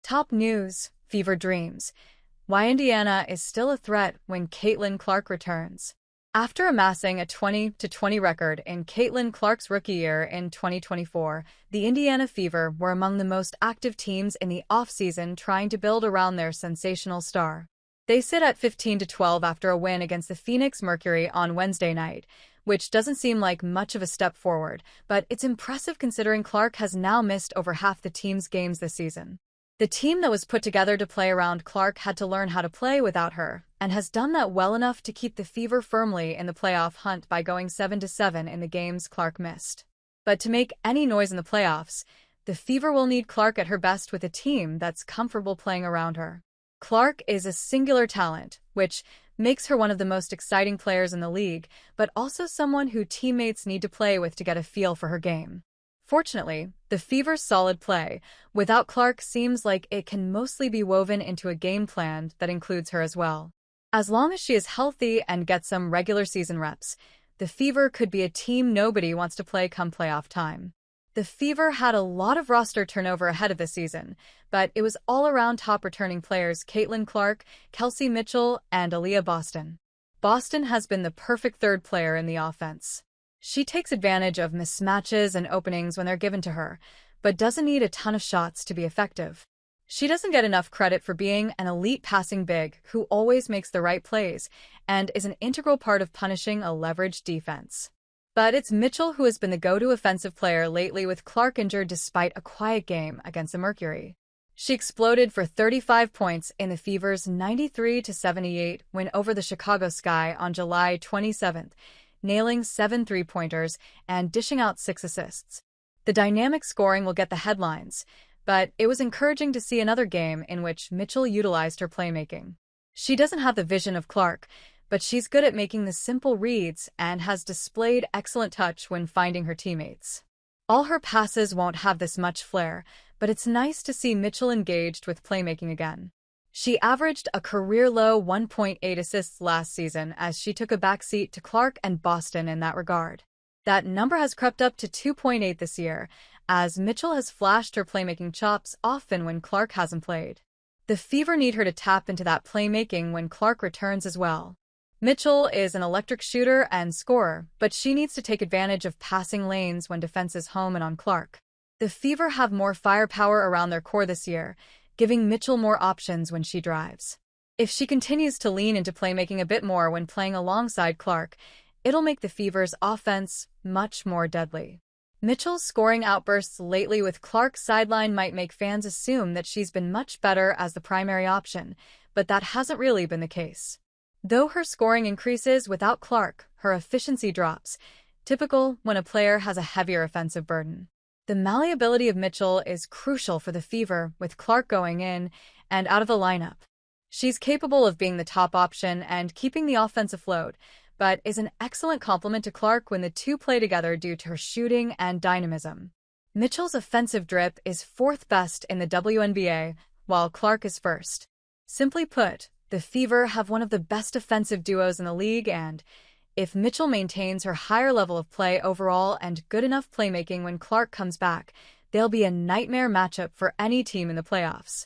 Top news, Fever dreams. Why Indiana is still a threat when Caitlin Clark returns. After amassing a 20-20 record in Caitlin Clark's rookie year in 2024, the Indiana Fever were among the most active teams in the offseason trying to build around their sensational star. They sit at 15-12 after a win against the Phoenix Mercury on Wednesday night, which doesn't seem like much of a step forward, but it's impressive considering Clark has now missed over half the team's games this season. The team that was put together to play around Clark had to learn how to play without her, and has done that well enough to keep the Fever firmly in the playoff hunt by going 7-7 in the games Clark missed. But to make any noise in the playoffs, the Fever will need Clark at her best with a team that's comfortable playing around her. Clark is a singular talent, which makes her one of the most exciting players in the league, but also someone who teammates need to play with to get a feel for her game. Fortunately, the Fever's solid play without Clark seems like it can mostly be woven into a game plan that includes her as well. As long as she is healthy and gets some regular season reps, the Fever could be a team nobody wants to play come playoff time. The Fever had a lot of roster turnover ahead of the season, but it was all around top returning players Caitlin Clark, Kelsey Mitchell, and Aaliyah Boston. Boston has been the perfect third player in the offense. She takes advantage of mismatches and openings when they're given to her, but doesn't need a ton of shots to be effective. She doesn't get enough credit for being an elite passing big who always makes the right plays and is an integral part of punishing a leveraged defense. But it's Mitchell who has been the go-to offensive player lately with Clark injured despite a quiet game against the Mercury. She exploded for 35 points in the Fever's 93-78 win over the Chicago Sky on July 27th, nailing 7 three-pointers and dishing out 6 assists. The dynamic scoring will get the headlines, but it was encouraging to see another game in which Mitchell utilized her playmaking. She doesn't have the vision of Clark, but she's good at making the simple reads and has displayed excellent touch when finding her teammates. All her passes won't have this much flair, but it's nice to see Mitchell engaged with playmaking again. She averaged a career-low 1.8 assists last season as she took a backseat to Clark and Boston in that regard. That number has crept up to 2.8 this year, as Mitchell has flashed her playmaking chops often when Clark hasn't played. The Fever need her to tap into that playmaking when Clark returns as well. Mitchell is an electric shooter and scorer, but she needs to take advantage of passing lanes when defense is home and on Clark. The Fever have more firepower around their core this year, giving Mitchell more options when she drives. If she continues to lean into playmaking a bit more when playing alongside Clark, it'll make the Fever's offense much more deadly. Mitchell's scoring outbursts lately with Clark's sideline might make fans assume that she's been much better as the primary option, but that hasn't really been the case. Though her scoring increases without Clark, her efficiency drops, typical when a player has a heavier offensive burden. The malleability of Mitchell is crucial for the Fever, with Clark going in and out of the lineup. She's capable of being the top option and keeping the offense afloat, but is an excellent complement to Clark when the two play together due to her shooting and dynamism. Mitchell's offensive drip is 4th best in the WNBA, while Clark is 1st. Simply put, the Fever have one of the best offensive duos in the league, and if Mitchell maintains her higher level of play overall and good enough playmaking when Clark comes back, they'll be a nightmare matchup for any team in the playoffs.